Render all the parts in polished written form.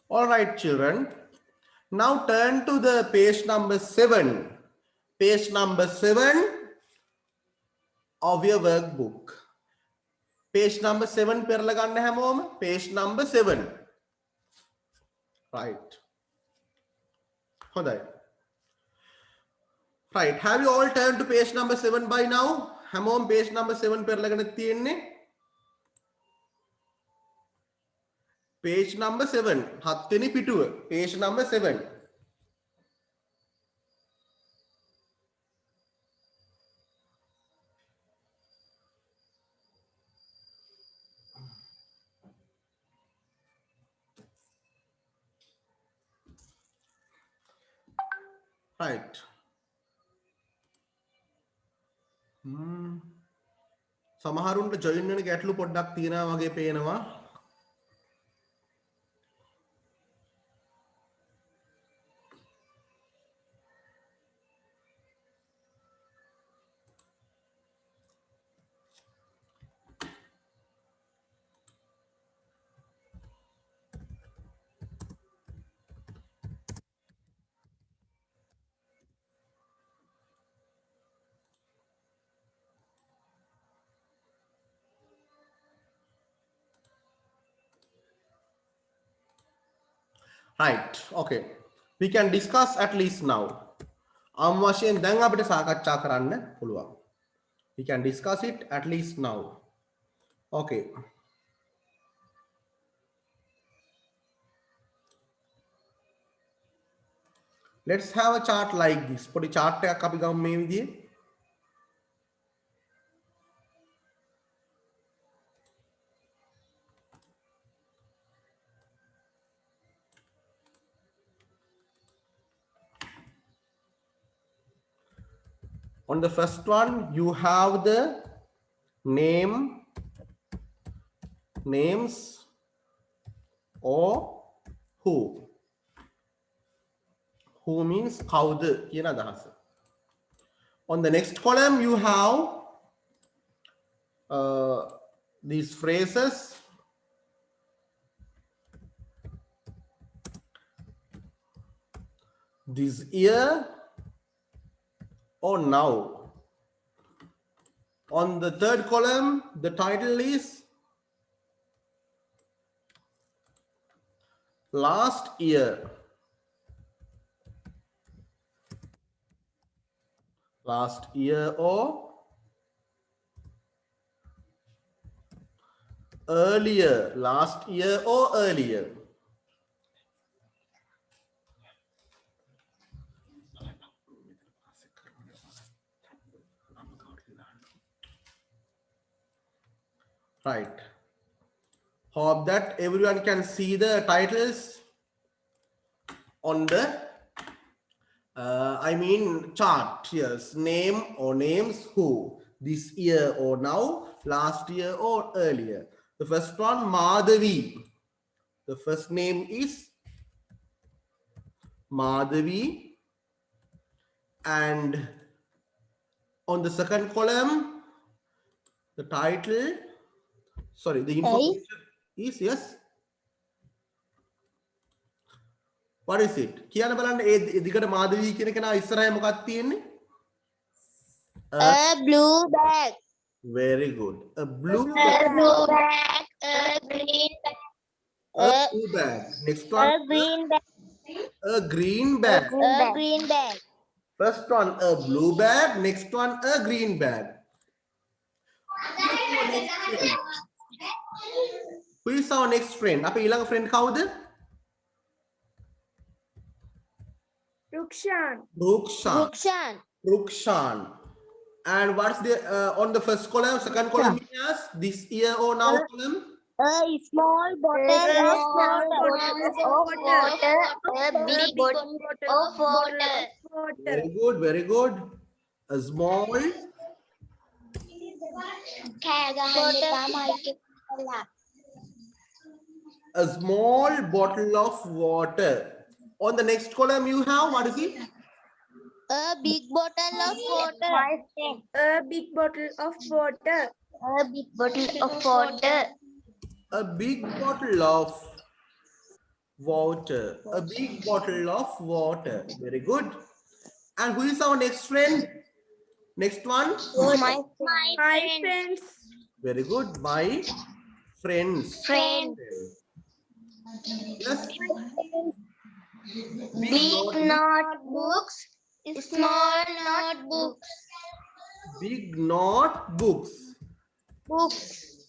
All right, children. Now turn to the page number 7. Page number 7 of your workbook. Page number 7 පෙරලා ගන්න හැමෝම. Page number 7. Right. හොඳයි. Right. Have you all turned to page number 7 by now? හැමෝම page number 7 පෙරලාගෙන තියෙන්නේ. Page number 7. 7 වෙනි පිටුව. Page number 7. Right. සමහරුන්ට join වෙන ගැටලු පොඩ්ඩක් තියෙනවා වගේ පේනවා. Right. Okay. We can discuss at least now. වශයෙන් දැන් අපිට සාකච්ඡා කරන්න පුළුවන්. We can discuss it at least now. Okay. Let's have a chart like this. පොඩි chart එකක් අපි ගමු මේ විදිහේ. On the first one, you have the names or who. Who means කවුද කියන අදහස. On the next column, you have these phrases. This year or now. On the third column, the title is last year. Last year or earlier. Last year or earlier. Right. Hope that everyone can see the titles on the chart. Yes, name or names who, this year or now, last year or earlier. The first one, Madhavi. The first name is Madhavi, and on the second column, the title, sorry, the information is, yes. What is it? කියන්න බලන්න ඒ දිගට මාධවී කියන කෙනා ඉස්සරහේ මොකක්ද තියෙන්නේ? A blue bag. Very good. A blue A bag. blue bag. A green bag. A blue bag. Next one. A green bag. A green bag. A green bag. First one, a blue bag. Next one, a green bag. Who is our next friend? අපේ ඊළඟ friend කවුද? Rukshan. Rukshan. Rukshan. Rukshan. And what's the on the first column, second column is this year or now column? A small bottle of water. A big bottle of water. Very good, very good. A small bottle of water. On the next column you have, what is it? A big bottle of water. A big bottle of water. A big bottle of water. A big bottle of Water. A big bottle of water. Very good. And who is our next friend? Next one. My My friends. Very good. My friends. friend. Yes. Big notebooks. Small notebooks. Big notebooks. Books.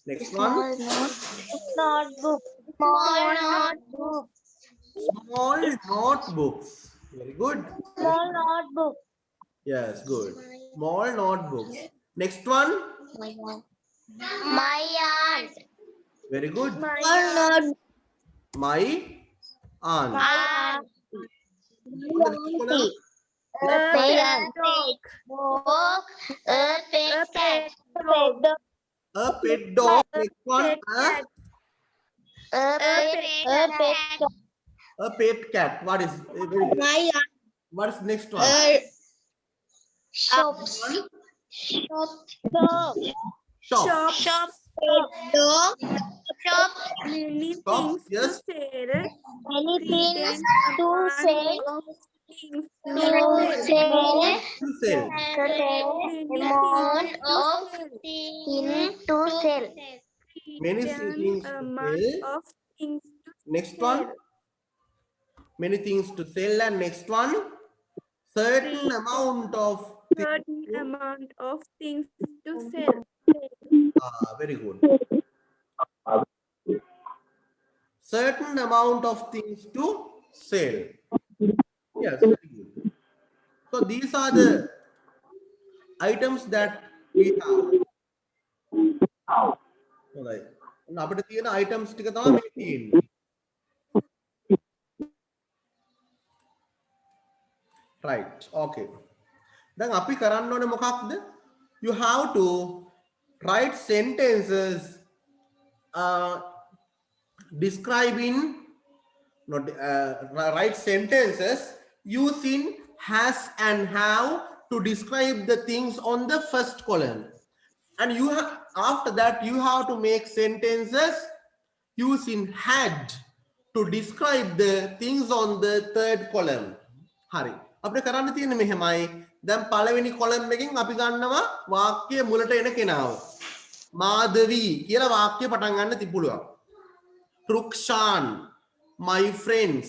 Next one. Notebook. Small notebook. Small notebooks. Very good. Small notebook. Yes, good. Small notebooks. Next one. My aunt. Very good. My notebook. My aunt. My aunt. On the next column. a pet dog. Dog. A pet A cat. pet dog. A pet dog. Next one. Pet cat. A pet cat. A pet cat. What is very good. My aunt. What is next one? Shops. Shop. Shop. Shop. Dog. Shop. Many Shops. things Yes. to sell. Many things Certain to amount sell. of things To to sell. sell. To sell. Many Amount things of to sell. things to sell. Many Certain things to amount sell. of things to Next sell. one. Many things to sell. And next one. Certain amount of things Certain to. amount of things to sell. Very good. Certain amount of things to sell. Yes, very good. So these are the items that we have. Alright. අපිට තියෙන items ටික තමයි මේ තියෙන්නේ. Right. Okay. දැන් අපි කරන්න ඕනේ මොකක්ද? You have to write sentences describing not write sentences using has and have to describe the things on the first column, and you have after that you have to make sentences using had to describe the things on the third column. හරි අපිට කරන්න තියෙන්නේ මෙහෙමයි. දැන් පළවෙනි column එකෙන් අපි ගන්නවා වාක්‍ය මුලට එන කෙනාව. මාධවී කියලා වාක්‍ය පටන් ගන්න තිබුණා. Rukshan, my friends,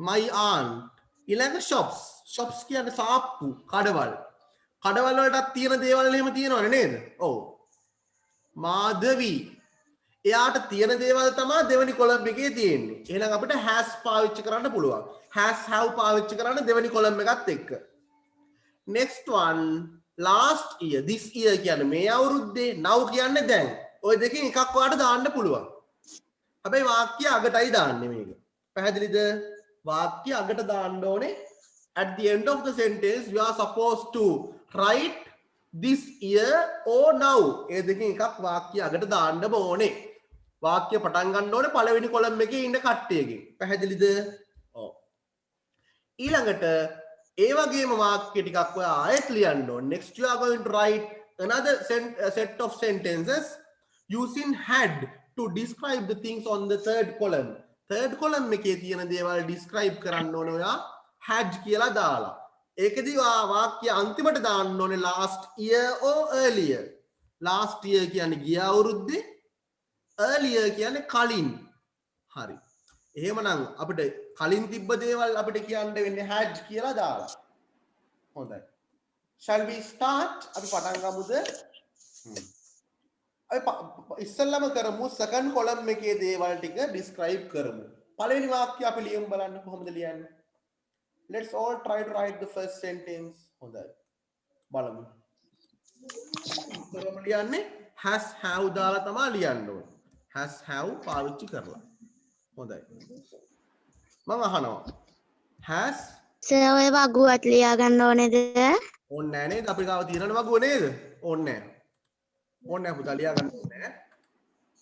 my aunt. ඊළඟ shops. shops කියන්නේ සාප්පු, කඩවල්. කඩවල් වලටත් තියෙන දේවල් එහෙම තියෙනවනේ නේද? ඔව්. මාධවී. එයාට තියෙන දේවල් තමයි දෙවෙනි කොලම් එකේ තියෙන්නේ. එහෙනම් අපිට has පාවිච්චි කරන්න පුළුවන්. has have පාවිච්චි කරන්න දෙවෙනි කොලම් එකත් එක්ක. Next one, last year. This year කියන්නේ මේ අවුරුද්දේ. now කියන්නේ දැන්. ඔය දෙකෙන් එකක් ඔයාලට දාන්න පුළුවන්. හැබැයි වාක්‍ය අගටයි දාන්නේ මේක. පැහැදිලිද? වාක්‍ය අගට දාන්න ඕනේ. At the end of the sentence you are supposed to write this year or now. ඒ දෙකෙන් එකක් වාක්‍ය අගට දාන්න ඕනේ. වාක්‍ය පටන් ගන්න ඕනේ පළවෙනි කොලම් එකේ ඉන්න කට්ටියකින්. පැහැදිලිද? ඔව්. ඊළඟට ඒ වගේම වාක්‍ය ටිකක් ඔයා ආයෙත් ලියන්න ඕනේ. Next you are going to write another set of sentences using had to describe the things on the third column. Third column එකේ තියෙන දේවල් describe කරන්න ඕනේ ඔයා had කියලා දාලා. ඒකදී වාක්‍ය අන්තිමට දාන්න ඕනේ last year or earlier. last year කියන්නේ ගිය අවුරුද්දේ, earlier කියන්නේ කලින්. හරි. එහෙමනම් අපිට කලින් තිබ්බ දේවල් අපිට කියන්න වෙන්නේ had කියලා දාලා. හොඳයි. Shall we start? අපි පටන් ගමුද? ඉස්සල්ලාම කරමු second column එකේ දේවල් ටික describe කරමු. පළවෙනි වාක්‍ය අපි ලියමු බලන්න කොහොමද ලියන්නේ. Let's all try to write the first sentence. හොඳයි. බලමු. කොහොමද ලියන්නේ? has have දාලා තමයි ලියන්න ඕනේ. has have පාවිච්චි කරලා. හොඳයි. මම අහනවා. has සර් ඔය වගුවත් ලියා ගන්න ඕනේද? ඕනේ නැහැ නේද? අපි ගාව තියෙනවනේ වගුව නේද? ඕනේ නැහැ. ඕනේ නැහැ පුතා ලියා ගන්න ඕනේ නැහැ.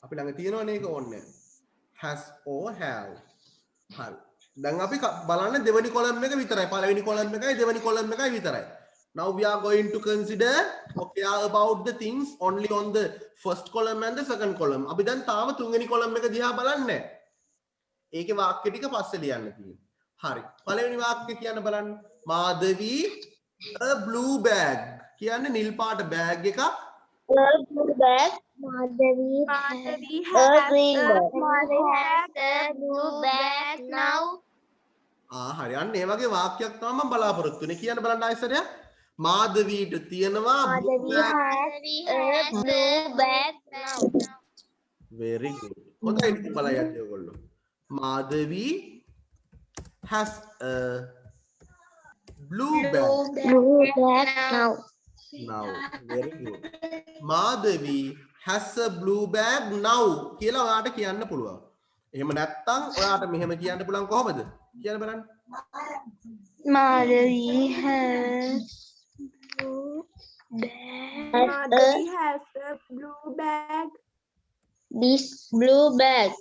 අපි ළඟ තියෙනවනේ ඒක ඕනේ නැහැ. has or have. හරි. දැන් අපි බලන්න දෙවෙනි කොලම් එක විතරයි. පළවෙනි කොලම් එකයි දෙවෙනි කොලම් එකයි විතරයි. Now we are going to consider about the things only on the first column and the second column. අපි දැන් තාම තුන්වෙනි කොලම් එක දිහා බලන්නේ නැහැ. ඒකේ වාක්‍ය ටික පස්සේ ලියන්න තියෙනවා. හරි. පළවෙනි වාක්‍ය කියන්න බලන්න. මාධවි a blue bag කියන්නේ නිල් පාට බෑග් එකක්. blue bag. Madhavi A has green a bag. small has a blue bag now. හරි. අන්න ඒ වගේ වාක්‍යයක් තමයි මම බලාපොරොත්තු වෙන්නේ. කියන්න බලන්න ආයෙසරයක්. මාධවීට තියෙනවා blue bag. A blue bag now. Very good. හොඳයි ඉතින් බලන්න යන්න ඔයගොල්ලෝ. මාධවි has a blue bag Blue bag now. now. Very good. මාධවි has a blue bag now කියලා ඔයාට කියන්න පුළුවන්. එහෙම නැත්නම් ඔයාට මෙහෙම කියන්න පුළුවන් කොහොමද? කියන්න බලන්න. Madhavi has blue bag. Madhavi has a blue bag. This blue bag.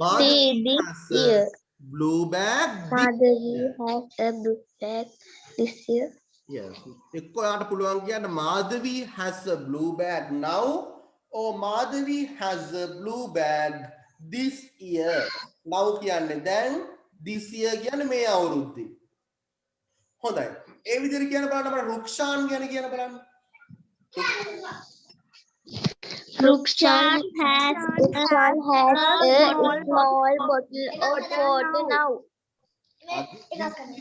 මාධවි this has year. a blue bag. Madhavi has a blue bag this year. Yes. එක්ක ඔයාට පුළුවන් කියන්න මාධවි has a blue bag now or මාධවි has a blue bag this year. now කියන්නේ දැන් this year කියන්නේ මේ අවුරුද්දේ. හොඳයි. ඒ විදිහට කියන්න බලන්න අපේ රුක්ෂාන් ගැන කියන්න බලන්න. Rukshan has a small bottle of water now.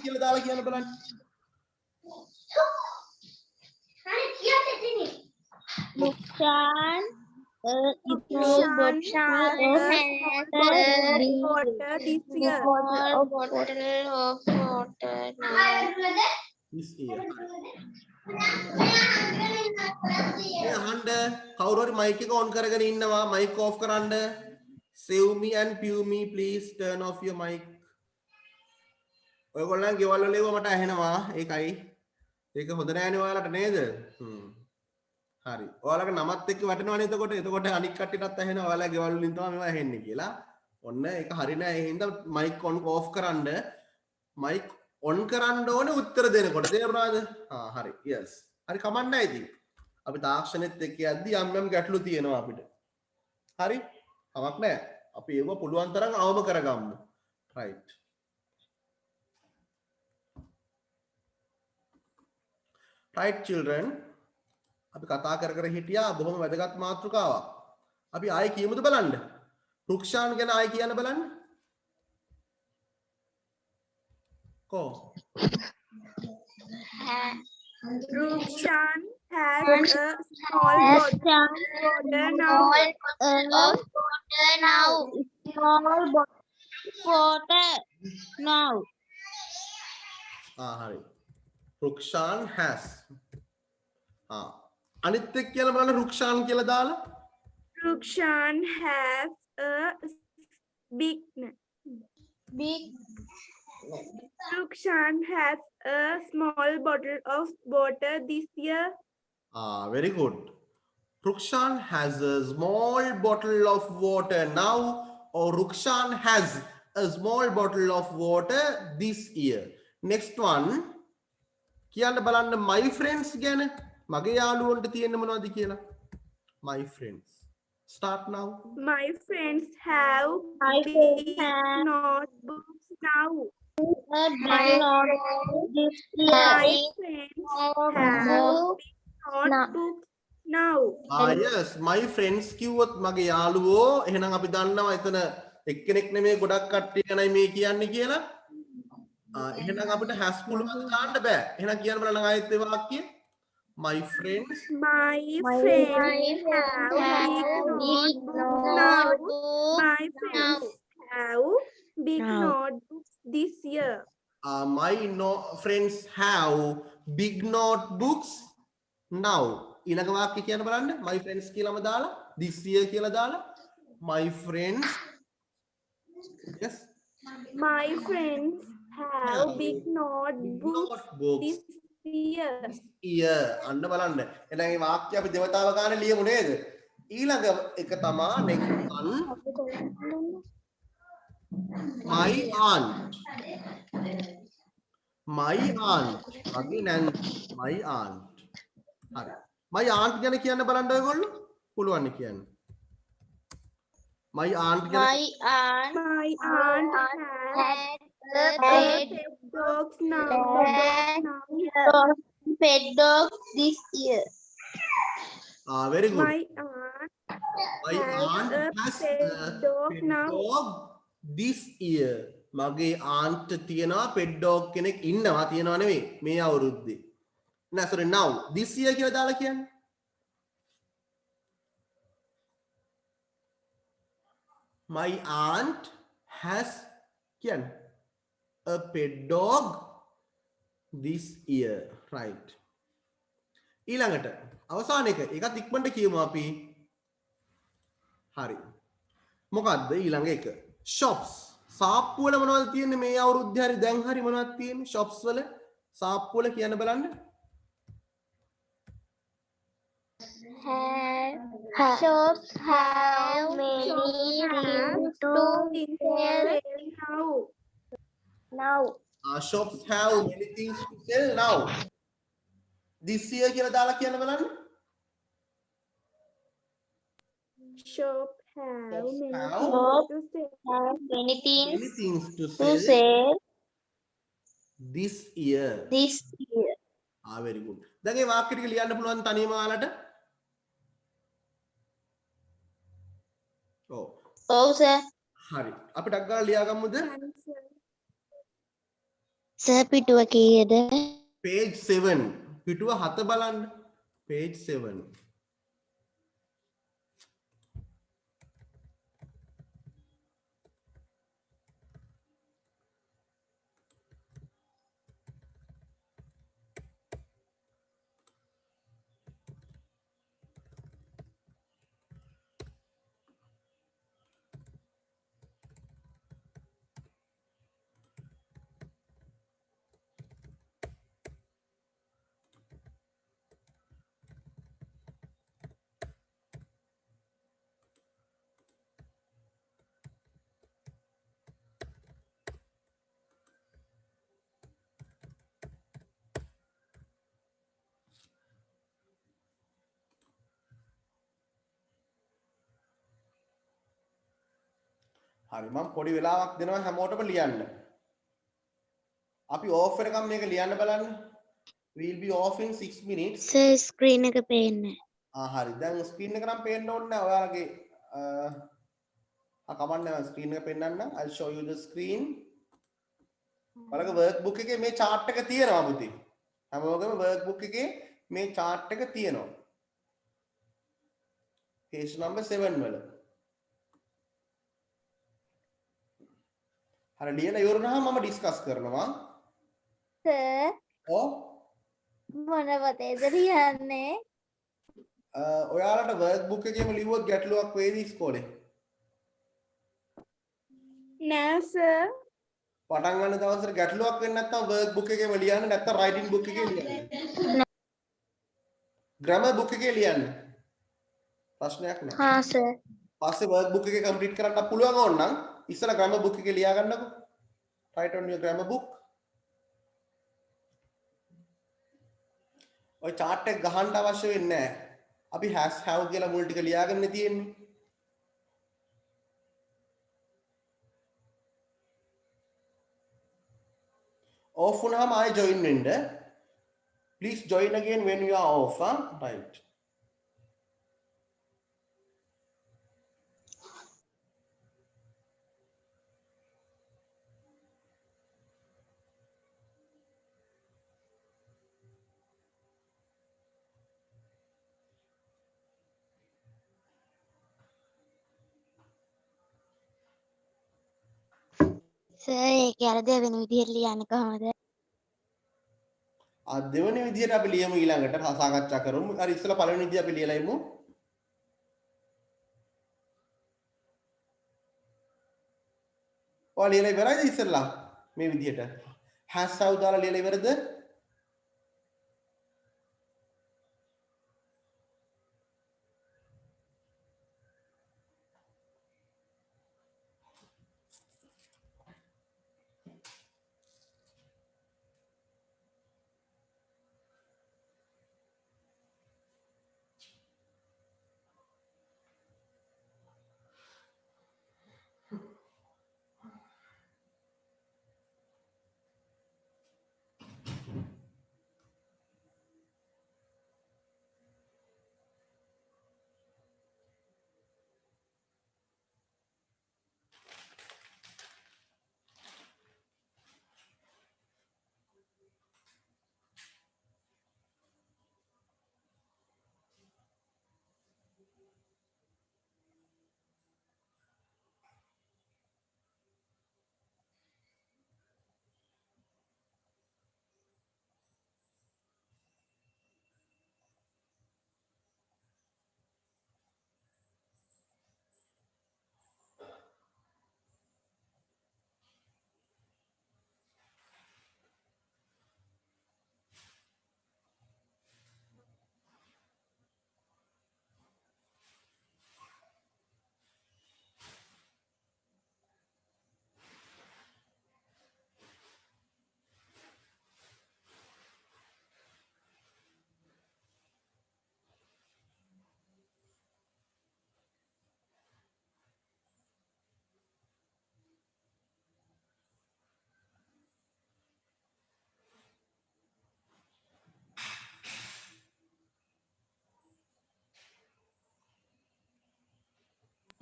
කියලා දාලා කියන්න බලන්න. Rukshan Rukshan has a Water this year. small bottle of water now. this year. මේ අහන්න කවුරු හරි මයික් එක ඔන් කරගෙන ඉන්නවා මයික් ඔෆ් කරන්න. save me and pew me please turn off your mic. ඔයගොල්ලන් ගෙවල් වල ඒවා මට ඇහෙනවා ඒකයි. ඒක හොඳ නෑනේ ඔයාලට නේද? හරි. ඔයාලගේ නමත් එක්ක වටනවනේ එතකොට අනික් කට්ටියටත් ඇහෙනවා ඔයාලා ගෙවල් වලින් තමයි මේවා ඇහෙන්නේ කියලා. ඔන්න ඒක හරි නෑ. ඒ හින්දා මයික් ඔන් ඔෆ් කරන්න. මයික් ඔන් කරන්න ඕනේ උත්තර දෙනකොට. තේරුණාද? හරි. yes. හරි කමක් නෑ ඉතින්. අපි තාක්ෂණෙත් එක්ක යද්දි යම් ගැටලු තියෙනවා අපිට. හරි? කමක් නෑ. අපි ඒව පුළුවන් තරම් අවම කරගමු. right. right children. අපි කතා කර හිටියා බොහොම වැදගත් මාතෘකාවක්. අපි ආයෙ කියමුද බලන්න. රුක්ෂාන් ගැන ආයෙ කියන්න බලන්න. කො Rukshan has a small bottle of water now. Small bottle water now. හරි. රුක්ෂාන් has. අනිත් එක්ක කියලා බලන්න රුක්ෂාන් කියලා දාලා. Rukshan has a big. Rukshan has a small bottle of water this year. Very good. Rukshan has a small bottle of water now or Rukshan has a small bottle of water this year. Next one. කියන්න බලන්න my friends ගැන. මගේ යාළුවන්ට තියෙන්නේ මොනවද කියලා? My friends. Start now. My friends have big notebooks now. My friends have big notebooks now. Yes, my friends කිව්වොත් මගේ යාළුවෝ එහෙනම් අපි දන්නවා එතන එක්කෙනෙක් නෙමෙයි ගොඩක් කට්ටිය ගැනයි මේ කියන්නේ කියලා. එහෙනම් අපිට has පුළුවන් දාන්න බෑ. එහෙනම් කියන්න බලන්න ආයෙත් ඒ වාක්‍යය. My friends My friends have big notebooks now. My friends have big notebooks this year. my friends have big notebooks now. ඊළඟ වාක්‍ය කියන්න බලන්න. My friends කියලාම දාලා this year කියලා දාලා my friends. Yes. My friends have big notebooks this year. year. අන්න බලන්න. එහෙනම් මේ වාක්‍ය අපි දෙවතාව ගන්න ලියමු නේද? ඊළඟ එක තමයි next one. My aunt. My aunt. again my aunt. හරි. my aunt ගැන කියන්න බලන්න ඔයගොල්ලෝ. පුළුවන් නේ කියන්න. my aunt කියන My aunt My aunt has had a a pet dog now. pet dog this year. very good. My aunt My aunt has has a a pet dog pet now. dog this year. මගේ aunt තියනවා pet dog කෙනෙක් ඉන්නවා තියනවා නෙවෙයි මේ අවුරුද්දේ. නෑ sorry now this year කියලා දාලා කියන්නේ. My aunt has කියන්නේ a pet dog this year. Right. ඊළඟට අවසාන එක ඒකත් ඉක්මනට කියමු අපි. හරි. මොකද්ද ඊළඟ එක? shops. සාප්පු වල මොනවද තියෙන්නේ මේ අවුරුද්දේ හරි දැන් හරි මොනවද තියෙන්නේ shops වල? සාප්පු වල කියන්න බලන්න. Shops have many things to sell now. Shops have many things to sell now. This year කියලා දාලා කියන්න බලන්න. Shop have Shops many have things to sell. have many many things to to sell sell this year. this year. Very good. දැන් මේ වාක්‍ය ටික ලියන්න පුළුවන් තනියම ඔයාලට? ඔව්. Oh, sir. හරි. අපි ටක් ගාලා ලියාගමුද? Answer. Sir, පිටුව කීයද? page 7. පිටුව 7 බලන්න. page 7. හරි මම පොඩි වෙලාවක් දෙනවා හැමෝටම ලියන්න. අපි off වෙනකම් මේක ලියන්න බලන්න. We'll be off in 6 minutes. Sir, screen එක පේන්නේ. හරි. දැන් ස්ක්‍රීන් එක නම් පේන්න ඕනේ නැහැ. ඔයාලගේ කමන්න නැහැ ස්ක්‍රීන් එක පෙන්නන්න. I'll show you the screen. ඔයාලගේ workbook එකේ මේ chart එක තියෙනවා පුතේ. හැමෝගෙම workbook එකේ මේ chart එක තියෙනවා. page number 7 වල. හරි ලියලා ඉවරනහම මම ඩිස්කස් කරනවා. Sir, ඔව්. මොන පොතේද ලියන්නේ? ඔයාලට workbook එකේම ලිව්වොත් ගැටලුවක් වේද ඉස්කෝලේ? No, sir. පටන් ගන්න දවසට ගැටලුවක් වෙන්නේ නැත්නම් workbook එකේම ලියන්න නැත්නම් writing book එකේ ලියන්න. grammar book එකේ ලියන්න. ප්‍රශ්නයක් නැහැ. हाँ sir. පස්සේ workbook එකේ complete කරන්න පුළුවන් ඕන නම් ඉස්සලා grammar book එකේ ලියා ගන්නකො. write on your grammar book. ඔය chart එක ගහන්න අවශ්‍ය වෙන්නේ නැහැ. අපි has have කියලා මුල් ටික ලියාගන්න තියෙන්නේ. off වුණාම ආයෙ join වෙන්න. Please join again when you are off. Right. Sir, ඒකේ අර දෙවෙනි විදිහට ලියන්නේ කොහමද? දෙවෙනි විදිහට අපි ලියමු ඊළඟට සාකච්ඡා කරමු. හරි ඉස්සලා පළවෙනි විදිහ අපි ලියලා ඉමු. ඔය ලියලා ඉවරයිද ඉස්සලා මේ විදිහට? has have දාලා ලියලා ඉවරද?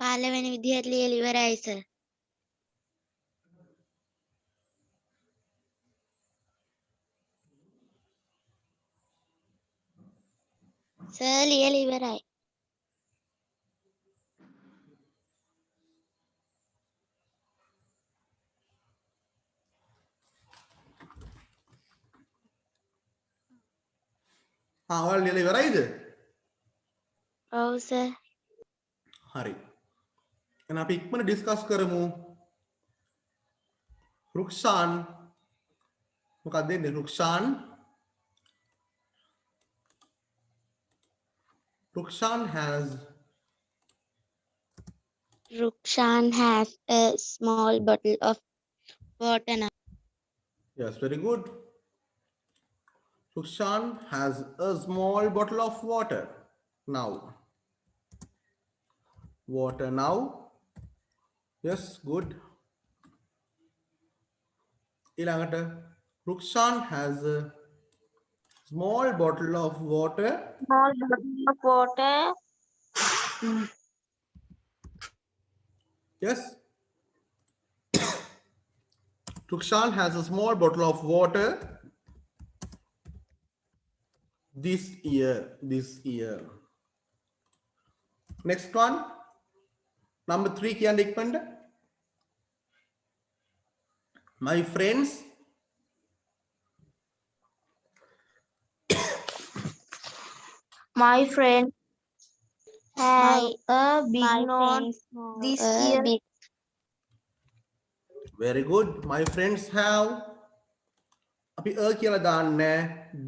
පළවෙනි විදිහට ලියලා ඉවරයි sir. sir ලියලා ඉවරයි. ඔයාලා ලියලා ඉවරයිද? ඔව් sir. හරි. එහෙනම් අපි ඉක්මනට ඩිස්කස් කරමු. රුක්ෂාන් මොකක්ද දෙන්නේ? Rukshan has Rukshan has a small bottle of water now. yes, very good. Rukshan has a small bottle of water now. Water now. Yes, good. ඊළඟට Rukshan has a small bottle of water. Small bottle of water. Yes. Rukshan has a small bottle of water this year. Next one. Number 3 කියන්න ඉක්මනට. My friends My friend have a big note this year. very good. My friends have අපි කියලා දාන්නේ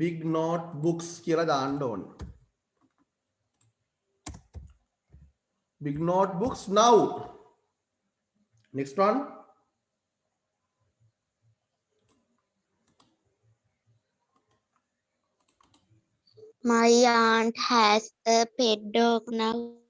big notebooks කියලා දාන්න ඕන. Big notebooks now. Next one. My aunt has a pet dog now.